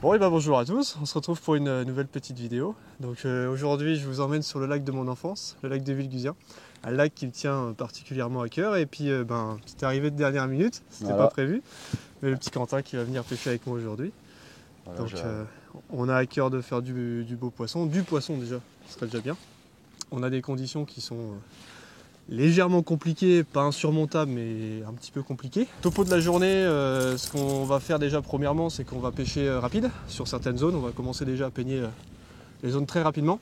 Bon et ben bonjour à tous, on se retrouve pour une nouvelle petite vidéo. Donc aujourd'hui je vous emmène sur le lac de mon enfance, le lac de Villeguisien. Un lac qui me tient particulièrement à cœur et puis petite arrivée de dernière minute, c'était pas prévu. Mais le petit Quentin qui va venir pêcher avec moi aujourd'hui. Voilà, donc on a à cœur de faire du beau poisson, du poisson déjà, ce serait déjà bien. On a des conditions qui sont légèrement compliquées, pas insurmontables mais un petit peu compliquées. Topo de la journée, ce qu'on va faire déjà premièrement, c'est qu'on va pêcher rapide sur certaines zones. On va commencer déjà à peigner les zones très rapidement.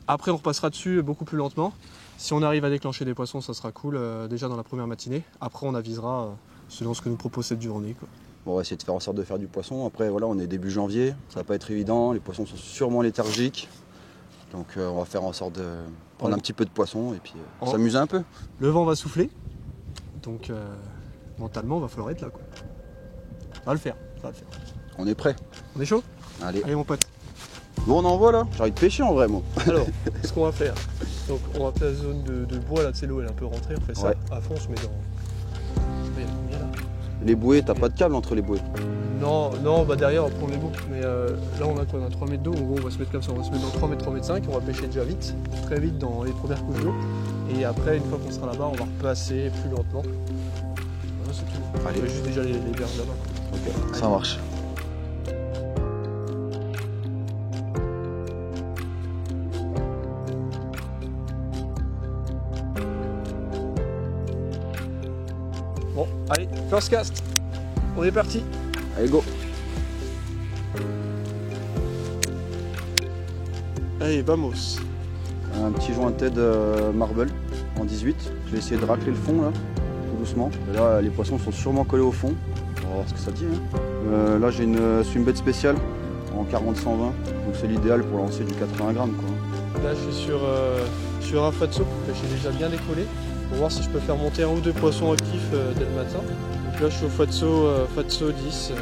Après on repassera dessus beaucoup plus lentement. Si on arrive à déclencher des poissons, ça sera cool déjà dans la première matinée. Après on avisera selon ce que nous propose cette journée, quoi. Bon, on va essayer de faire en sorte de faire du poisson. Après voilà, on est début janvier, ça va pas être évident, les poissons sont sûrement léthargiques. Donc on va faire en sorte de prendre un petit peu de poisson et puis s'amuser un peu. Le vent va souffler, donc mentalement il va falloir être là, quoi. Ça va le faire, ça va le faire. On est prêt. On est chaud? Allez. Allez mon pote. Bon on envoie là, j'ai envie de pêcher en vrai moi. Alors, ce qu'on va faire, donc on va faire la zone de bois là, tu sais l'eau elle est un peu rentrée, on fait ça à fond, on se met dans... Les bouées, t'as pas de câble entre les bouées? Non, non, bah derrière on va prendre les bouts, mais là on a quoi? On a 3 mètres d'eau, en gros on va se mettre comme ça, on va se mettre dans 3 mètres, 3 mètres 5, on va pêcher déjà vite, très vite dans les premières couches d'eau, et après une fois qu'on sera là-bas on va repasser plus lentement. Voilà, c'est tout. Allez. On fait juste déjà les berges là-bas. Ok, ça marche. Bon, allez, first cast, on est parti. Allez go. Allez, vamos. Un petit joint TED marble en 18. Je vais essayer de racler le fond là, tout doucement. Et là les poissons sont sûrement collés au fond. On va voir ce que ça dit, hein. Là j'ai une swimbait spéciale en 40-120. Donc c'est l'idéal pour lancer du 80 grammes, quoi. Là je suis sur un fatso que j'ai déjà bien décollé. Pour voir si je peux faire monter 1 ou 2 poissons actifs dès le matin. Donc là je suis au fatso 10.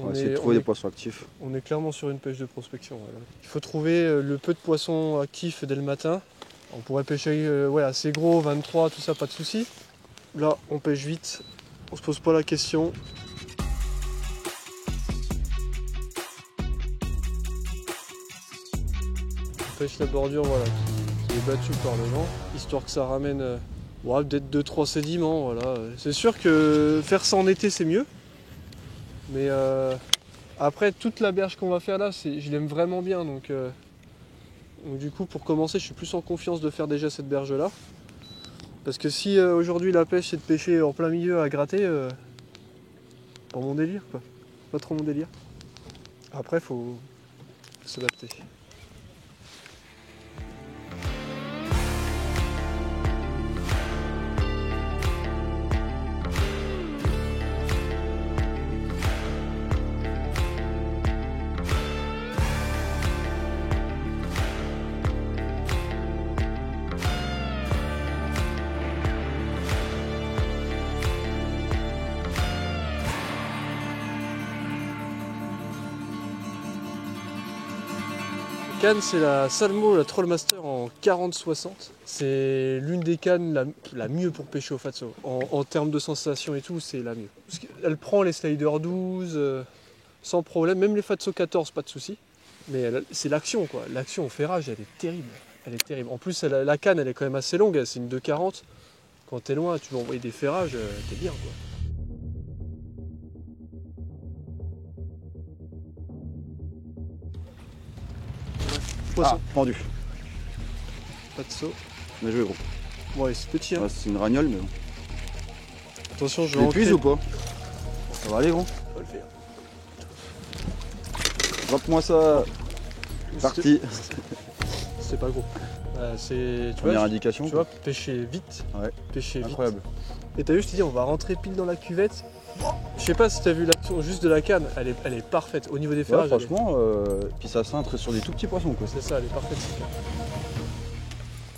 On va essayer de trouver des poissons actifs. On est clairement sur une pêche de prospection. Voilà. Il faut trouver le peu de poissons actifs dès le matin. On pourrait pêcher assez gros, 23, tout ça, pas de souci. Là on pêche vite, on se pose pas la question. On pêche la bordure qui est battue par le vent, histoire que ça ramène peut-être 2-3 sédiments. Voilà. C'est sûr que faire ça en été c'est mieux. Mais après toute la berge qu'on va faire là, je l'aime vraiment bien. Donc du coup pour commencer je suis plus en confiance de faire déjà cette berge là. Parce que si aujourd'hui la pêche c'est de pêcher en plein milieu à gratter, pas mon délire quoi. Pas trop mon délire. Après faut s'adapter. Canne, c'est la Salmo, la Trollmaster en 40-60. C'est l'une des cannes la mieux pour pêcher au fatso. En termes de sensation et tout, c'est la mieux. Parce elle prend les sliders 12 sans problème, même les fatso 14, pas de souci. Mais c'est l'action, quoi. L'action au ferrage, elle est terrible. Elle est terrible. En plus, la canne, elle est quand même assez longue. C'est une 2,40. Quand t'es loin, tu vas envoyer des ferrages, t'es bien, quoi. Ah, pendu. Pas de saut. Bien joué, gros. Ouais, c'est petit, hein. Ouais, c'est une ragnole, mais bon. Attention, je Tu vais l'épuises ou pas? Ça va aller, gros? On va le faire. Drop-moi ça. Parti. C'est pas gros. C'est Première indication. Tu vois, pêcher vite. Ouais. Pêcher Incroyable. Vite. Et t'as vu, je te dis, on va rentrer pile dans la cuvette. Je sais pas si t'as vu l'action juste de la canne, elle est parfaite au niveau des ferrages. Ouais, franchement, puis ça cintre sur des tout petits poissons, quoi. C'est ça, elle est parfaite cette canne.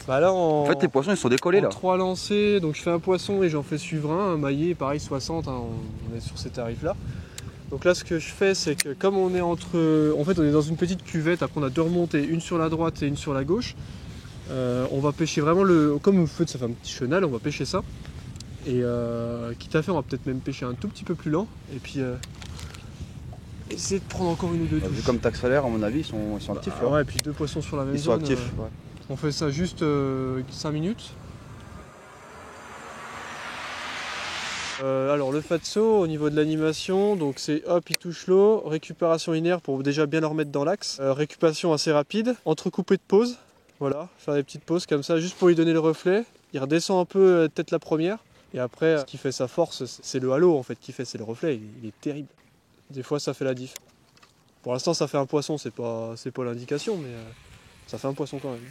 Bah là, en fait, tes poissons ils sont décollés là. 3 lancers, donc je fais un poisson et j'en fais suivre un maillé, pareil 60, hein, on est sur ces tarifs là. Donc là ce que je fais c'est que comme on est entre... En fait on est dans une petite cuvette, après on a deux remontées, une sur la droite et une sur la gauche. On va pêcher vraiment le... Comme vous faites ça fait un petit chenal, on va pêcher ça. Et quitte à faire on va peut-être même pêcher un tout petit peu plus lent. Et puis essayer de prendre encore une ou deux touches. Vu comme taxe salaire à mon avis ils sont actifs là. Ouais et puis deux poissons sur la même Ils sont zone. actifs. Ouais. On fait ça juste 5 minutes. Alors le fatso au niveau de l'animation, donc c'est hop il touche l'eau, récupération linéaire pour déjà bien le remettre dans l'axe, récupération assez rapide, entrecoupé de pauses, voilà, faire des petites pauses comme ça juste pour lui donner le reflet, il redescend un peu tête la première, et après ce qui fait sa force c'est le halo en fait qui fait, c'est le reflet, il est terrible. Des fois ça fait la diff. Pour l'instant ça fait un poisson, c'est pas l'indication mais ça fait un poisson quand même.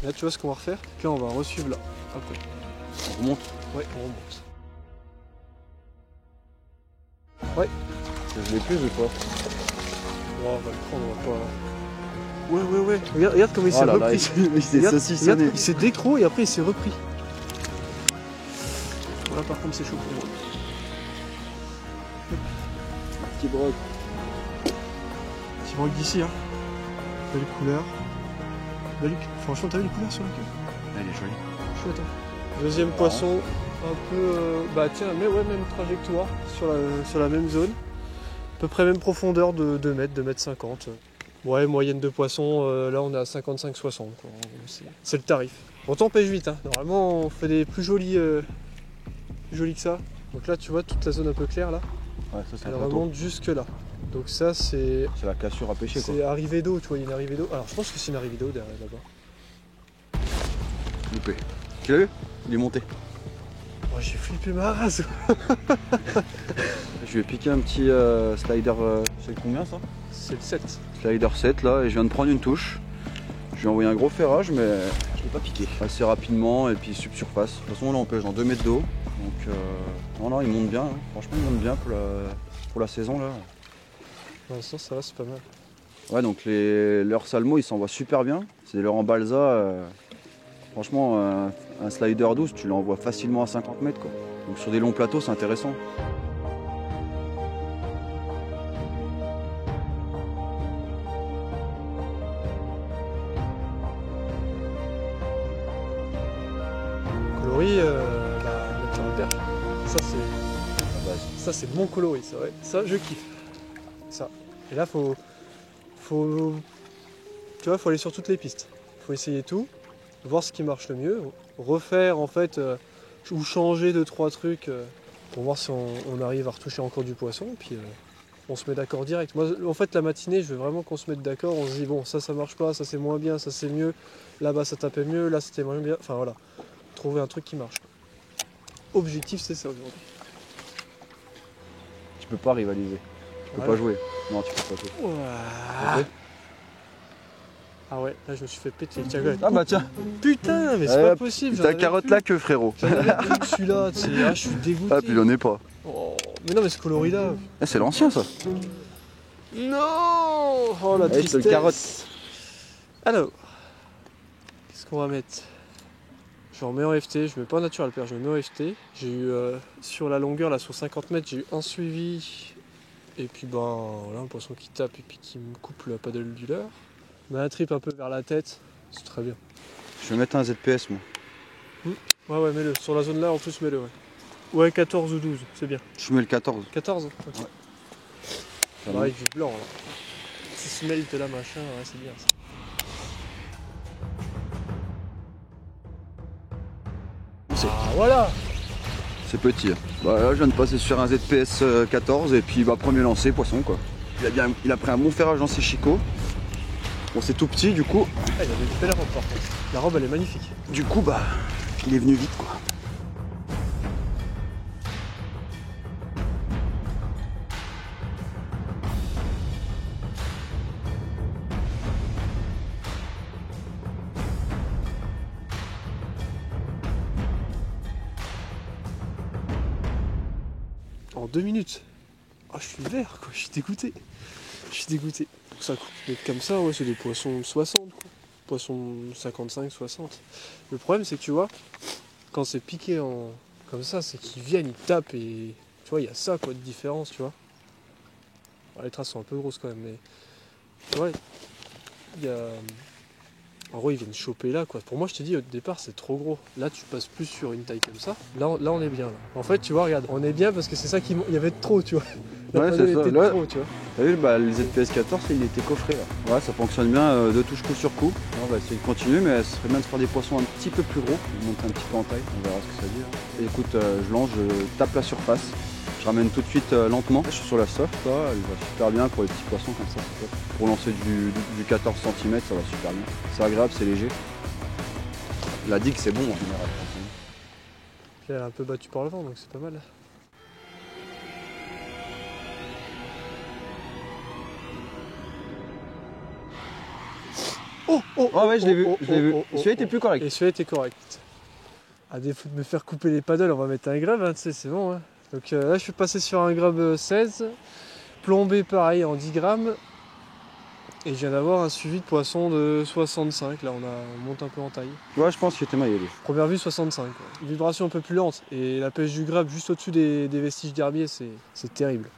Là tu vois ce qu'on va refaire, là on va resuivre là, après. On remonte. Ouais, on remonte. Ouais. Je l'ai plus ou pas? Oh, on va le prendre, on va pas... Ouais. Regarde comment il s'est repris. Là, il s'est saucissonné. Il s'est décro et après il s'est repris. Voilà par contre c'est chaud pour moi. Petit broc. Petit broc d'ici hein. Belle couleur. Franchement t'as vu les couleurs sur la queue? Elle est jolie. Chouette hein. Deuxième poisson, un peu... bah tiens, mais ouais, même trajectoire sur la même zone. À peu près même profondeur de 2 mètres, 2 mètres 50. Ouais, moyenne de poissons, là on est à 55-60. C'est le tarif. Pourtant on pêche vite, hein. Normalement on fait des plus jolis que ça. Donc là tu vois toute la zone un peu claire là. Ouais, ça, elle remonte jusque là. Donc ça c'est... C'est la cassure à pêcher quoi. C'est arrivée d'eau, tu vois, il y a une arrivée d'eau. Alors je pense que c'est une arrivée d'eau derrière là-bas. Loupé. Tu l'as vu? Il est monté. Oh, j'ai flippé ma race. Je lui ai piqué un petit slider, c'est combien ça? C'est le 7. Slider 7 là, et je viens de prendre une touche. Je lui ai envoyé un gros ferrage, mais je l'ai pas piqué. Assez rapidement et puis subsurface. De toute façon là on pêche dans 2 mètres d'eau. Donc non, il monte bien, hein. Franchement il monte bien pour la saison là. Pour l'instant ça va, c'est pas mal. Ouais, donc leurs salmos ils s'envoient super bien. C'est des leurres en balsa. Franchement, un slider 12, tu l'envoies facilement à 50 mètres quoi. Donc sur des longs plateaux, c'est intéressant. Coloris, la nature en perche. Ça c'est La base. ça c'est mon coloris, ça ouais. Ça je kiffe. Ça. Et là faut tu vois, faut aller sur toutes les pistes. Faut essayer tout, voir ce qui marche le mieux, refaire en fait ou changer 2-3 trucs pour voir si on arrive à retoucher encore du poisson, puis on se met d'accord direct. Moi en fait la matinée je veux vraiment qu'on se mette d'accord, on se dit bon ça marche pas, ça c'est moins bien, ça c'est mieux, là-bas ça tapait mieux, là c'était moins bien, enfin voilà, trouver un truc qui marche. Objectif c'est ça aujourd'hui. Tu peux pas rivaliser. Tu peux pas jouer. Non, tu peux pas jouer. Ouah. Ah ouais, là je me suis fait péter. Tiens, Ah bah tiens. putain, mais c'est pas possible. Ta carotte là que frérot. J'en avais plus que celui-là, tu sais. Ah, je suis dégoûté. Ah puis j'en ai pas. Oh, mais non, mais ce coloris là. Eh, c'est l'ancien ça. Non. Oh la Allez, je te tristesse. le carotte. Alors, qu'est-ce qu'on va mettre? Je remets en FT, je mets pas en natural perche, je mets en FT. J'ai eu sur la longueur là, sur 50 mètres, j'ai eu un suivi. Et puis ben voilà, un poisson qui tape et puis qui me coupe la paddle du leurre. Mais un trip un peu vers la tête, c'est très bien. Je vais mettre un ZPS moi. Ouais, mets-le. Sur la zone là, en plus, mets-le, ouais. Ouais, 14 ou 12, c'est bien. Je mets le 14. 14 ok. Ouais. Pareil, du blanc, là. Petit smelt là, machin, ouais, c'est bien, ça. Ah, voilà. C'est petit. Bah, là, je viens de passer sur un ZPS 14 et puis bah, premier lancé, poisson quoi. Il a pris un bon ferrage dans ses chicots. Bon, c'est tout petit du coup. Ah, il a une belle robe par contre. La robe elle est magnifique. Du coup, bah, il est venu vite quoi. En 2 minutes. Ah, je suis vert quoi, je suis dégoûté. Je suis dégoûté. Pour ça coupe comme ça, ouais, c'est des poissons 60 quoi. poisson 55, 60. Le problème c'est que tu vois, quand c'est piqué comme ça, c'est qu'ils viennent, ils tapent et tu vois, il y a ça quoi de différence, tu vois. Alors, les traces sont un peu grosses quand même, mais tu vois, il y a... En gros, ils viennent choper là, quoi. Pour moi, je te dis, au départ, c'est trop gros. Là, tu passes plus sur une taille comme ça. Là, on est bien, là. En fait, tu vois, regarde, on est bien parce que c'est ça qui... Il y avait de trop, tu vois. Ouais, c'est ça. Là, trop, tu vois. T'as vu, le ZPS 14, il était coffré, là. Ouais, ça fonctionne bien, de touche coup sur coup. On va essayer de continuer, mais ça serait bien de faire des poissons un petit peu plus gros. Je vais monter un petit peu en taille, on verra ce que ça dit. Et écoute, je lance, je tape la surface. Je ramène tout de suite lentement. Je suis sur la soft, là, elle va super bien pour les petits poissons comme ça. Pour lancer du 14 cm, ça va super bien. C'est agréable, c'est léger. La digue, c'est bon en général. Puis elle est un peu battue par le vent, donc c'est pas mal. Oh ouais, je l'ai vu, je l'ai vu. Celui-là était plus correct. Et celui-là était correct. À défaut de me faire couper les paddles, on va mettre un grab, hein, tu sais, c'est bon. Hein. Donc là, je suis passé sur un grab 16, plombé pareil en 10 grammes. Et je viens d'avoir un suivi de poisson de 65. Là, on monte un peu en taille. Ouais, je pense qu'il était maillé. Première vue, 65. Quoi. Une vibration un peu plus lente. Et la pêche du grab juste au-dessus des vestiges d'herbier, c'est terrible.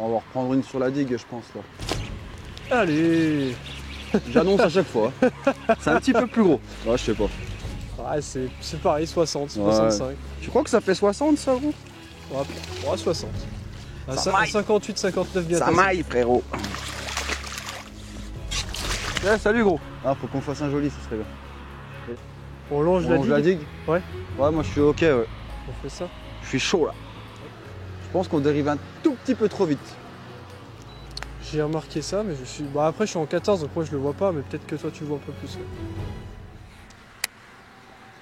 On va reprendre une sur la digue, je pense, là. Allez! J'annonce à chaque fois. C'est un petit peu plus gros. Ouais, je sais pas. Ouais, c'est pareil, 60, 65. Ouais. Tu crois que ça fait 60, ça, gros? Ouais, 60. Un 58, 59 bientôt. Ça maille, frérot. Ouais, salut, gros. Ah, faut qu'on fasse un joli, ça serait bien. On longe la digue. Ouais. Ouais, moi, je suis ok, ouais. On fait ça. Je suis chaud, là. Je pense qu'on dérive un tout petit peu trop vite. J'ai remarqué ça, mais je suis... Bah après, je suis en 14, donc moi, je le vois pas, mais peut-être que toi, tu le vois un peu plus. Ouais.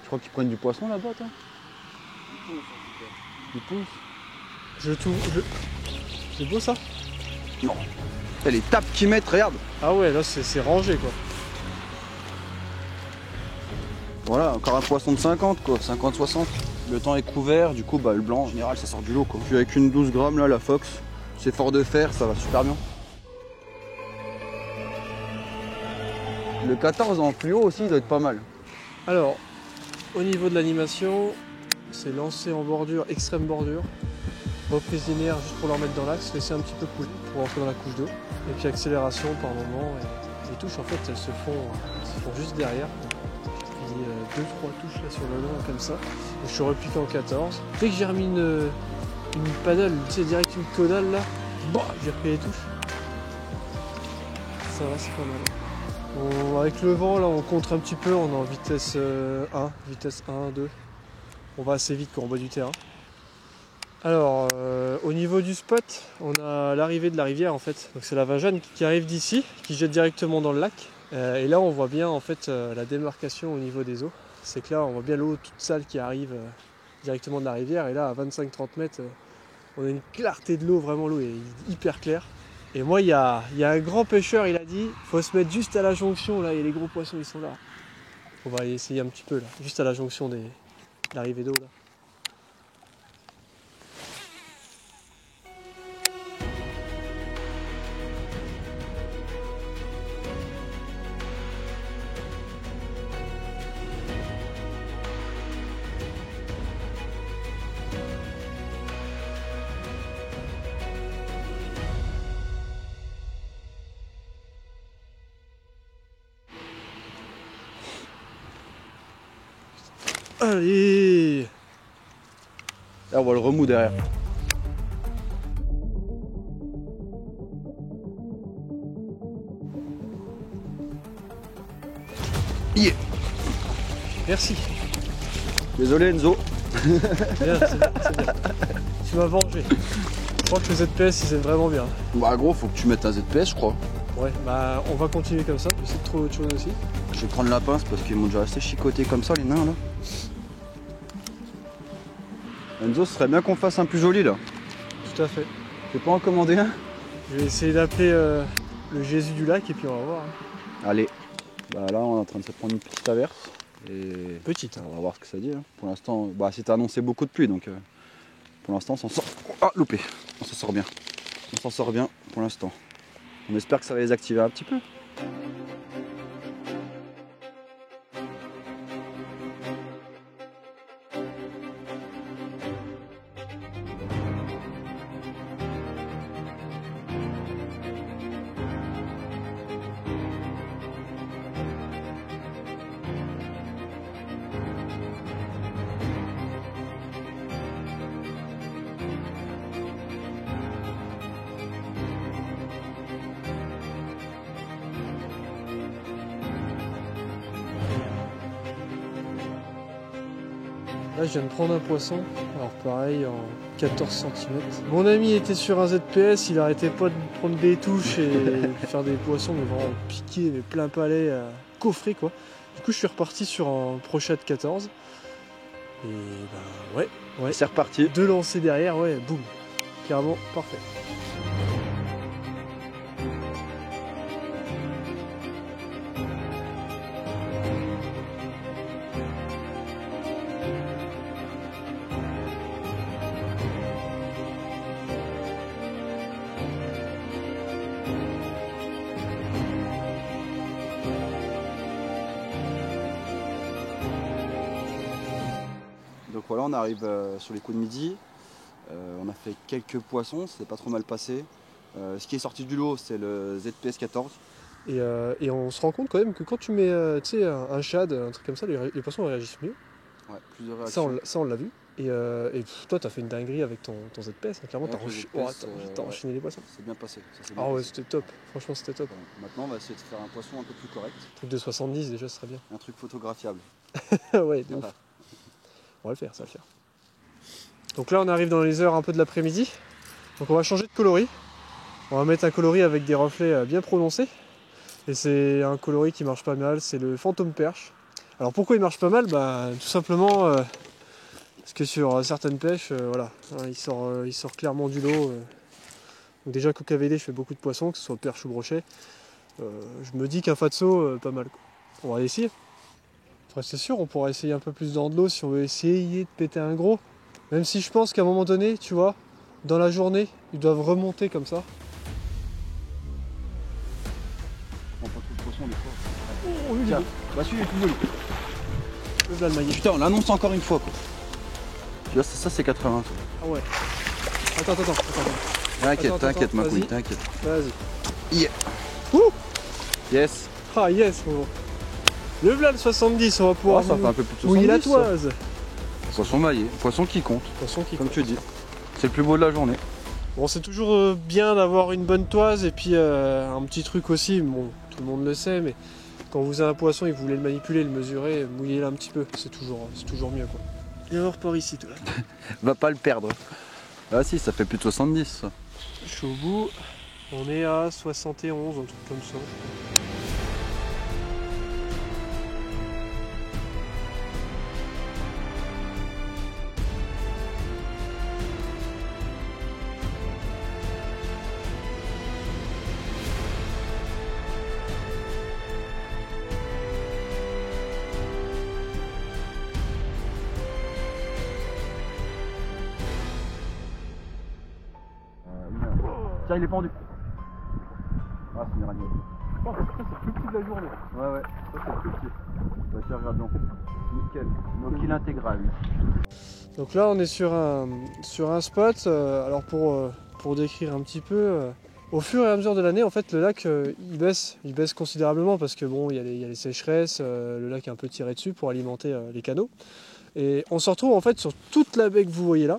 Tu crois qu'ils prennent du poisson, là-bas, toi? Ils poussent. C'est beau, ça? Non. Et les tapes qu'ils mettent, regarde. Ah ouais, là, c'est rangé, quoi. Voilà, encore un poisson de 50, quoi. 50-60. Le temps est couvert, du coup, bah, le blanc, en général, ça sort du lot, quoi. Je suis avec une 12 grammes, là, la Fox. C'est fort de fer, ça va super bien. Le 14 en plus haut aussi, il doit être pas mal. Alors, au niveau de l'animation, c'est lancé en bordure, extrême bordure. Reprise linéaire juste pour leur mettre dans l'axe, laisser un petit peu couler pour entrer dans la couche d'eau. Et puis accélération par moment. Et les touches, en fait, elles se font juste derrière. J'ai 2-3 touches là sur le long comme ça. Et je suis repliqué en 14. Dès que j'ai remis une paddle, tu sais, direct une caudale là, bah, j'ai repris les touches. Ça va, c'est pas mal. Avec le vent là, on contre un petit peu, on est en vitesse 1, vitesse 1, 2. On va assez vite quand on boit du terrain. Alors, au niveau du spot, on a l'arrivée de la rivière en fait. Donc c'est la Vingeanne qui arrive d'ici, qui jette directement dans le lac. Et là, on voit bien en fait la démarcation au niveau des eaux. C'est que là, on voit bien l'eau toute sale qui arrive directement de la rivière. Et là, à 25-30 mètres, on a une clarté de l'eau, vraiment l'eau est hyper claire. Et moi, il y a un grand pêcheur, il a dit, faut se mettre juste à la jonction là, et les gros poissons, ils sont là. On va essayer un petit peu là, juste à la jonction de l'arrivée d'eau là. Allez! Là, on voit le remous derrière. Yeah. Merci. Désolé Enzo. Bien, c'est bien. Tu m'as vengé. Je crois que le ZPS ils aiment vraiment bien. Bah gros, faut que tu mettes un ZPS, je crois. Ouais, bah on va continuer comme ça, j'essaie de trouver autre chose aussi. Je vais prendre la pince parce qu'ils m'ont déjà assez chicoté comme ça, les nains là. Enzo, ce serait bien qu'on fasse un plus joli là. Tout à fait. Tu peux pas en commander un? Je vais essayer d'appeler le Jésus du lac et puis on va voir. Hein. Allez. Bah là, on est en train de se prendre une petite averse. Et petite. Hein. On va voir ce que ça dit. Hein. Pour l'instant, bah c'était annoncé beaucoup de pluie donc pour l'instant on s'en sort. Ah, loupé. On s'en sort bien. On s'en sort bien pour l'instant. On espère que ça va les activer un petit peu. Là je viens de prendre un poisson, alors pareil en 14 cm. Mon ami était sur un ZPS, il arrêtait pas de prendre des touches et de faire des poissons mais vraiment piqués, mais plein palais, coffré quoi. Du coup je suis reparti sur un Prochat 14. Et bah ouais. C'est reparti. 2 lancers derrière, ouais, boum. Clairement parfait. Donc voilà, on arrive sur les coups de midi. On a fait quelques poissons, c'était pas trop mal passé. Ce qui est sorti du lot, c'est le ZPS 14. Et on se rend compte quand même que quand tu mets un shad, un truc comme ça, les poissons réagissent mieux. Ouais, plus de réactions. Ça on l'a vu. Et toi t'as fait une dinguerie avec ton ZPS, hein. Clairement ouais, t'as enchaîné les poissons. C'est bien passé. Ah ouais, c'était top, franchement c'était top. Maintenant on va essayer de faire un poisson un peu plus correct. Un truc de 70 déjà ce serait bien. Un truc photographiable. Ouais, de ouf. On va le faire, ça va le faire. Donc là on arrive dans les heures un peu de l'après-midi. Donc on va changer de coloris. On va mettre un coloris avec des reflets bien prononcés. Et c'est un coloris qui marche pas mal, c'est le Fantôme Perche. Alors pourquoi il marche pas mal? Bah tout simplement parce que sur certaines pêches, voilà, hein, il sort clairement du lot. Donc déjà qu'au KVD je fais beaucoup de poissons, que ce soit perche ou brochet. Je me dis qu'un fatso, pas mal. On va essayer. Après c'est sûr, on pourra essayer un peu plus dans de l'eau si on veut essayer de péter un gros. Même si je pense qu'à un moment donné, tu vois, dans la journée, ils doivent remonter comme ça. On prend tout le poisson des fois. Oh, lui, tiens, bah celui-là est plus joli. Là, le maillet. Putain, on l'annonce encore une fois quoi. Tu vois, ça c'est 80. Ça. Ah ouais. Attends. T'inquiète ma couille, t'inquiète. Vas-y. Yeah. Ouh. Yes. Ah yes, gros. Le Vlad 70, on va pouvoir ça fait un peu plus de 70, mouiller la toise. Poisson maillé, poisson qui compte. Poisson qui comme compte. tu dis. C'est le plus beau de la journée. Bon, c'est toujours bien d'avoir une bonne toise et puis un petit truc aussi, bon, tout le monde le sait, mais quand vous avez un poisson et que vous voulez le manipuler, le mesurer, mouillez-le un petit peu, c'est toujours mieux quoi. Viens voir par ici toi. Va pas le perdre. Ah si, ça fait plus de 70 ça. Je suis au bout, on est à 71, un truc comme ça. Tiens, il est pendu. Ah, c'est une araignée. Oh, ça c'est le plus petit de la journée. Ouais, ça c'est le plus petit. Bah, tiens, regarde donc. Nickel. Noquille intégral. Donc là, on est sur un spot. Alors pour décrire un petit peu, au fur et à mesure de l'année, en fait, le lac il baisse considérablement parce que bon, il y a les sécheresses, le lac est un peu tiré dessus pour alimenter les canaux. Et on se retrouve en fait sur toute la baie que vous voyez là.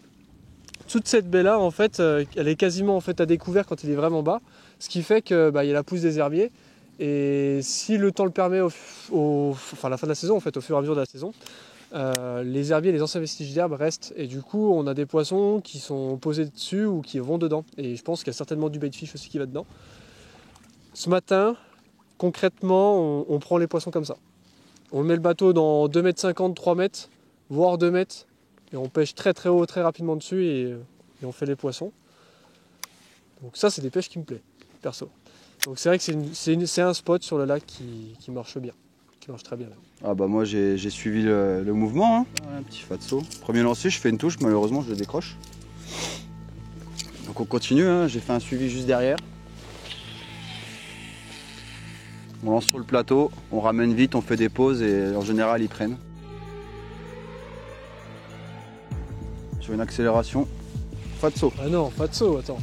Toute cette baie là, en fait, elle est quasiment en fait à découvert quand il est vraiment bas, ce qui fait que il y a la pousse des herbiers. Et si le temps le permet, enfin la fin de la saison, en fait, au fur et à mesure de la saison, les herbiers, les anciens vestiges d'herbe restent. Et du coup, on a des poissons qui sont posés dessus ou qui vont dedans. Et je pense qu'il y a certainement du bait fish aussi qui va dedans. Ce matin, concrètement, on prend les poissons comme ça. On met le bateau dans 2,50 m, 3 mètres, voire 2 mètres. Et on pêche très très haut, très rapidement dessus et on fait les poissons. Donc ça, c'est des pêches qui me plaisent, perso. Donc c'est vrai que c'est un spot sur le lac qui marche bien, qui marche très bien. Même. Ah bah moi j'ai suivi le mouvement, hein. Un petit fatso. Premier lancer, je fais une touche, malheureusement je le décroche. Donc on continue, hein. J'ai fait un suivi juste derrière. On lance sur le plateau, on ramène vite, on fait des pauses et en général ils prennent. Sur une accélération, fatso. Ah non, fatso, attends.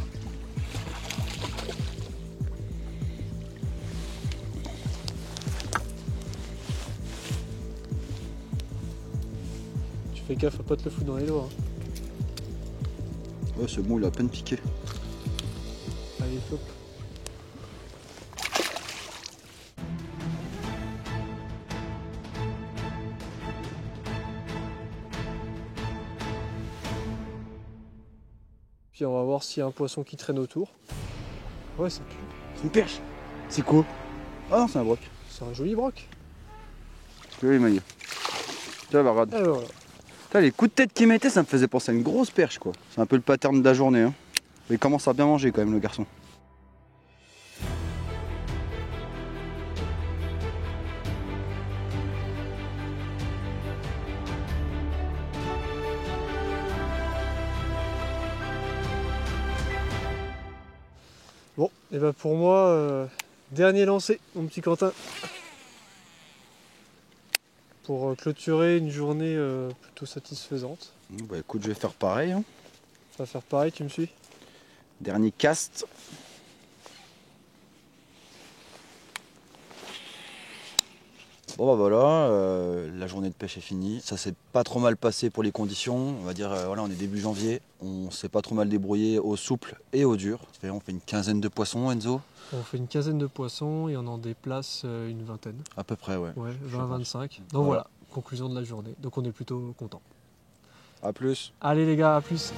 Fais gaffe à pas te le foutre dans les doigts. Hein. Ouais, ce bon il a à peine piqué. Allez, hop. Puis on va voir s'il y a un poisson qui traîne autour. Ouais, c'est une perche. C'est quoi? Ah non, c'est un broc. C'est un joli broc. Oui, Maï. Tiens, Varade. Alors, les coups de tête qu'il mettait, ça me faisait penser à une grosse perche, quoi. C'est un peu le pattern de la journée, hein. Il commence à bien manger quand même, le garçon. bon, et ben pour moi, dernier lancé, mon petit Quentin. Pour clôturer une journée plutôt satisfaisante. Bah écoute, je vais faire pareil. Hein. Tu vas faire pareil, tu me suis? Dernier cast. Bon bah voilà, la journée de pêche est finie. Ça s'est pas trop mal passé pour les conditions. On va dire, voilà, on est début janvier. On s'est pas trop mal débrouillé au souple et au dur. On fait une quinzaine de poissons, Enzo. On fait une quinzaine de poissons et on en déplace une vingtaine. À peu près, ouais. Ouais, 20-25. Donc voilà, conclusion de la journée. Donc on est plutôt content. A plus. Allez les gars, à plus.